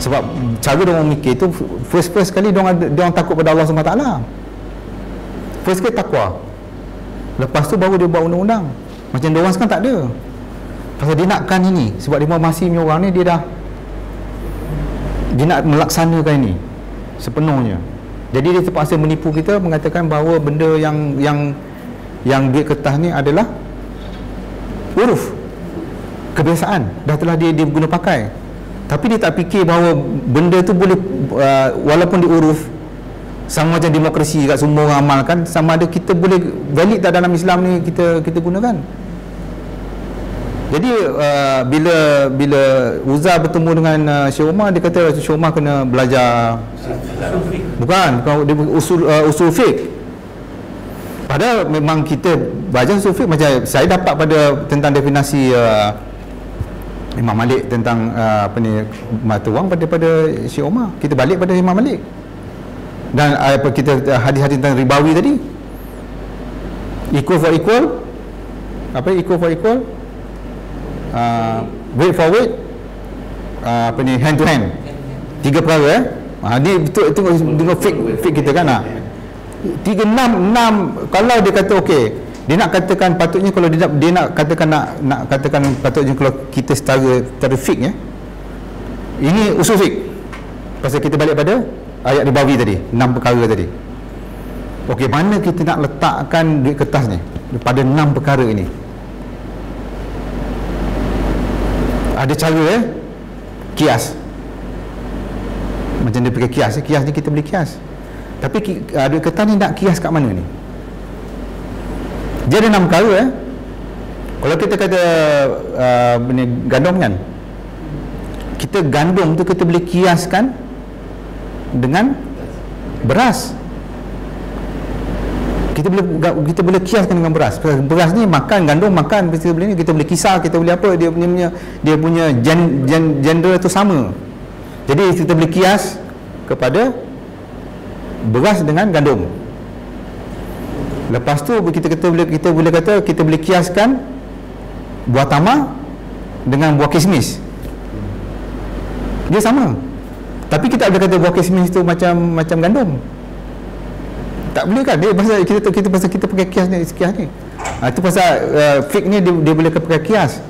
Sebab cara dia orang mikir tu, first sekali dia orang takut pada Allah SWT. First sekali takwa, lepas tu baru dia buat undang-undang. Macam dia orang sekarang tak ada, pasal dia nakkan ini. Sebab dia masih punya orang ni, dia nak melaksanakan ini sepenuhnya. Jadi dia terpaksa menipu kita, mengatakan bahawa benda yang duit kertas ni adalah uruf, kebiasaan, dah telah dia guna pakai. Tapi dia tak fikir bahawa benda tu boleh, walaupun diuruf, sama macam demokrasi kat semua orang amalkan, sama ada kita boleh valid tak dalam Islam ni kita gunakan. Jadi bila Uza bertemu dengan Syekh Umar, dia kata Syekh Umar kena belajar, bukan dia usul fiqh. Padahal memang kita belajar usul fiqh, macam saya dapat tentang definisi Imam Malik tentang mata wang pada Syekh Umar. Kita balik pada Imam Malik. Dan kita hadis-hadis tentang ribawi tadi, equal for equal, equal for equal, weight for weight, hand to hand, 3 perkara. Ni betul tengok fake kita kan. 6 kalau dia kata okey, dia nak katakan patutnya, kalau dia nak katakan nak katakan patutnya, kalau kita secara fik ini usul fik, pasal kita balik pada ayat ribawi tadi, 6 perkara tadi. Okey, mana kita nak letakkan duit kertas ni pada 6 perkara ini? Ada cara kias, macam dia pakai kias ni kita boleh kias. Tapi duit kertas ni nak kias kat mana ni? Dia ada 6 perkara. Kalau kita kata gandum kan, kita gandum tu kita boleh kiaskan dengan beras. Kita boleh kiaskan dengan beras. Beras ni makan, gandum makan, kita boleh kisar, kita boleh apa, dia punya genre tu sama. Jadi kita boleh kias kepada beras dengan gandum. Lepas tu kita boleh kiaskan buah tamar dengan buah kismis. Dia sama. Tapi kita boleh kata buah kismis tu macam gandum. Tak boleh kan? Dia pasal kita pakai kias ni. Itu pasal fake ni dia boleh pakai kias.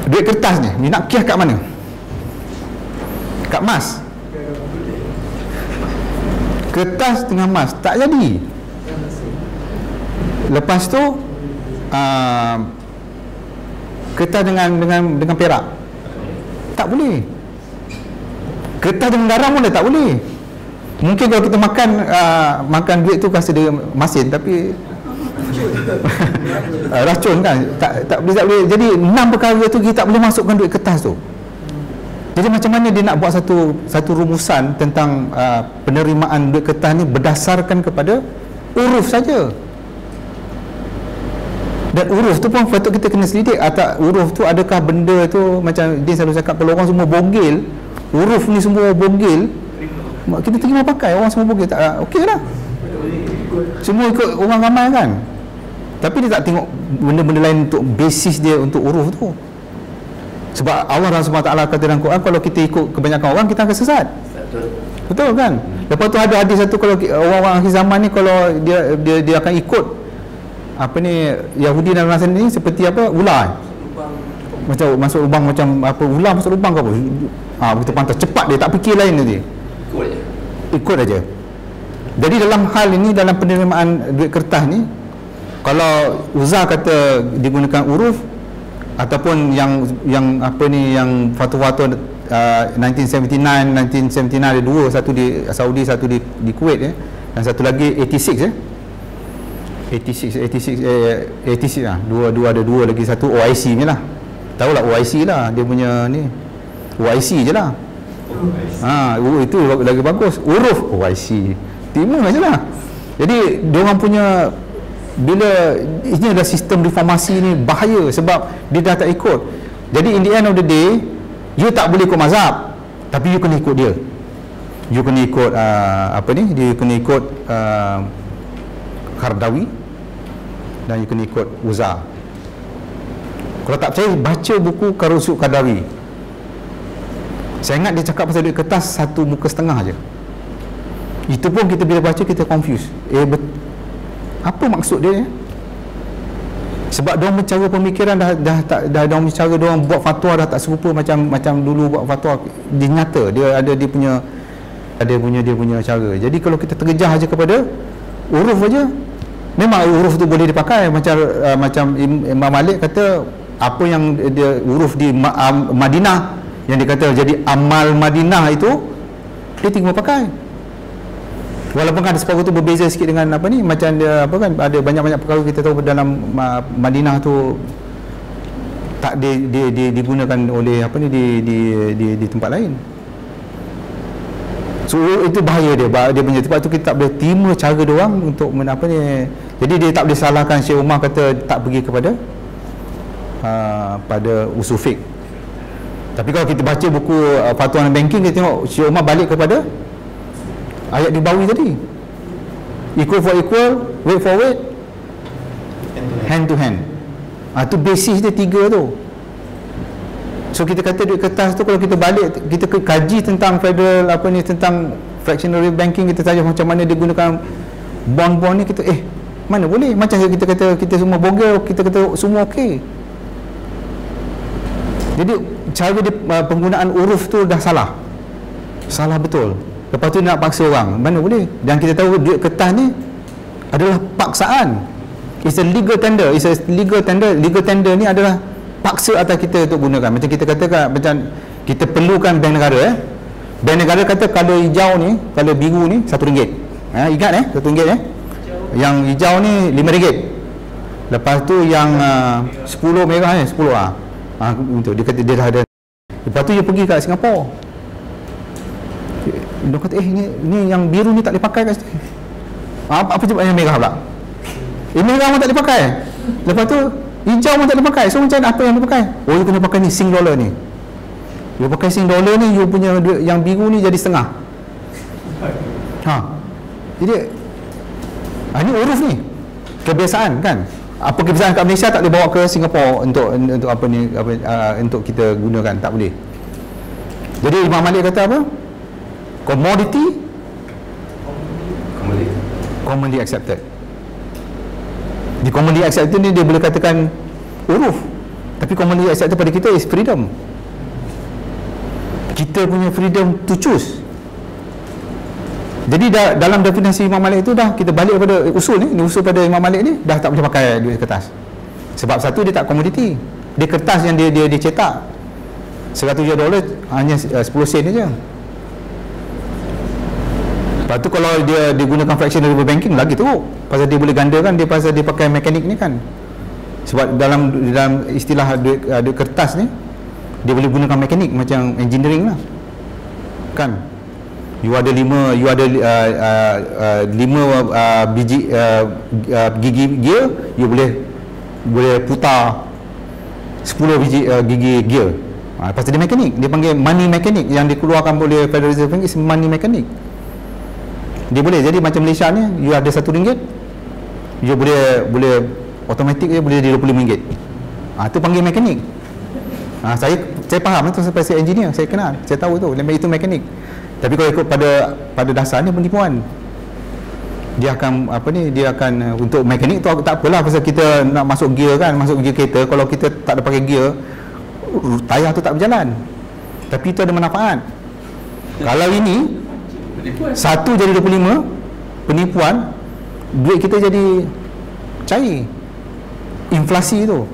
Duit kertas ni, dia nak kias kat mana? Kat emas. Kertas dengan emas tak jadi. Lepas tu kertas dengan perak tak boleh. Kertas dengan garam pun tak boleh. Mungkin kalau kita makan duit tu rasa dia masin, tapi racun kan, tak boleh. Jadi 6 perkara tu kita tak boleh masukkan duit kertas tu. Jadi macam mana dia nak buat satu rumusan tentang penerimaan duit kertas ni berdasarkan kepada uruf saja. Dan uruf tu pun patut kita kena selidik. Atau uruf tu adakah benda tu, macam dia selalu cakap, kalau orang semua bonggil, uruf ni semua bonggil, kita terima pakai. Orang semua bonggil, tak okey lah, semua ikut orang ramai kan. Tapi dia tak tengok benda-benda lain untuk basis dia untuk uruf tu. Sebab Allah SWT kata dalam Quran, kalau kita ikut kebanyakan orang, kita akan sesat. Betul kan? Lepas tu ada hadis satu, kalau orang-orang akhir zaman ni, kalau dia akan ikut Yahudi dan Nasrani ni seperti ular. Macam masuk lubang, macam ular masuk lubang ke apa. Begitu pantas, cepat dia, tak fikir lain dia. Ikut aja. Jadi dalam hal ini, dalam penerimaan duit kertas ni, kalau Uza kata digunakan uruf, ataupun yang fatwa-fatwa 1979 ada dua, satu di Saudi, satu di Kuwait dan satu lagi 86 lah. Dua ada dua lagi, satu OIC ni lah. Tahulah OIC lah, dia punya ni OIC je lah. Itu lagi bagus. Uruf OIC timur aje lah. Jadi diorang punya, bila ini adalah sistem reformasi ni bahaya, sebab dia dah tak ikut. Jadi in the end of the day, you tak boleh ikut mazhab, tapi you kena ikut dia. You kena ikut dia kena ikut Qaradawi, dan you kena ikut Uza. Kalau tak percaya, baca buku Karusuk Qaradawi. Saya ingat dia cakap pasal duit kertas 1 muka setengah je. Itu pun kita bila baca kita confuse. Apa maksud dia? Sebab diorang cara pemikiran dah diorang cara diorang buat fatwa dah tak serupa macam dulu buat fatwa. Dia nyata, dia punya cara. Jadi kalau kita terjejah aja kepada huruf aja, memang huruf tu boleh dipakai macam Imam Malik kata apa yang dia huruf di Madinah yang dia kata jadi amal Madinah itu dia tinggal pakai. Walaupun kan separuh tu berbeza sikit dengan apa ni, macam dia apa kan, ada banyak-banyak perkara kita tahu dalam Madinah tu tak digunakan oleh apa ni di tempat lain. So itu bahaya dia punya. Sebab tu kita tak boleh terima cara dia orang untuk apa ni. Jadi dia tak boleh salahkan Syekh Umar kata tak pergi kepada pada usul fiqh. Tapi kalau kita baca buku fatwa banking, kita tengok Syekh Umar balik kepada ayat di bawah tadi, equal for equal, weight for weight, hand to hand. Tu basis dia 3 tu. So kita kata duit kertas tu kalau kita balik, kita kaji tentang federal apa ni, tentang fractional banking, kita tanya macam mana dia gunakan bond-bond ni, kita mana boleh, macam kita kata kita semua bogel, kita kata semua okey. Jadi cara dia penggunaan huruf tu dah salah betul. Lepas tu nak paksa orang, mana boleh. Dan kita tahu duit kertas ni adalah paksaan. It's a legal tender. Legal tender ni adalah paksa atas kita untuk gunakan. Macam kita katakan, macam kita perlukan bank negara. Bank negara kata kalau hijau ni, kalau biru ni RM1. Ingat RM1 yang hijau ni RM5. Lepas tu yang 10 merah ni 10 untuk dia kata dia dah ada. Lepas tu dia pergi kat Singapura. Dia kata ni yang biru ni tak boleh pakai kat sini. Apa sebab yang merah pula? Merah pun tak boleh pakai. Lepas tu hijau pun tak boleh pakai. So macam apa yang dia pakai? You kena pakai ni, Sing dollar ni. You pakai Sing dollar ni, you punya duit yang biru ni jadi setengah. Jadi ni uruf ni. Kebiasaan kan? Apa kebiasaan kat Malaysia tak boleh bawa ke Singapura untuk apa ni, untuk kita gunakan, tak boleh. Jadi Imam Malik kata apa? Commonly accepted. Di commonly accepted ni dia boleh katakan huruf, tapi commonly accepted pada kita is freedom. Kita punya freedom to choose. Jadi dalam definisi Imam Malik itu dah kita balik kepada usul ni, usul pada Imam Malik ni dah tak boleh pakai duit kertas. Sebab satu, dia tak komoditi. Dia kertas yang dia cetak $100 hanya 10 sen saja. Lepas tu kalau dia gunakan fractional banking lagi teruk, pasal dia boleh gandakan, pasal dia pakai mekanik ni kan. Sebab dalam istilah duit kertas ni dia boleh gunakan mekanik macam engineering lah kan. You ada 5 biji gigi gear, you boleh putar 10 biji gigi gear. Lepas tu dia mekanik, dia panggil money mechanic, yang dikeluarkan oleh Federal Reserve Bank is money mechanic. Dia boleh jadi macam Malaysia ni, you ada RM1, you boleh automatic dia boleh jadi RM25. Tu panggil mekanik. Saya faham tu, sebab saya engineer, saya kenal, saya tahu tu, itu mekanik. Tapi kalau ikut pada dasarnya penipuan. Dia akan untuk mekanik tu tak apalah, pasal kita nak masuk gear kan, masuk gear kereta, kalau kita tak ada pakai gear, tayar tu tak berjalan. Tapi itu ada manfaat. Kalau ini satu jadi 25, penipuan, duit kita jadi cair. Inflasi tu.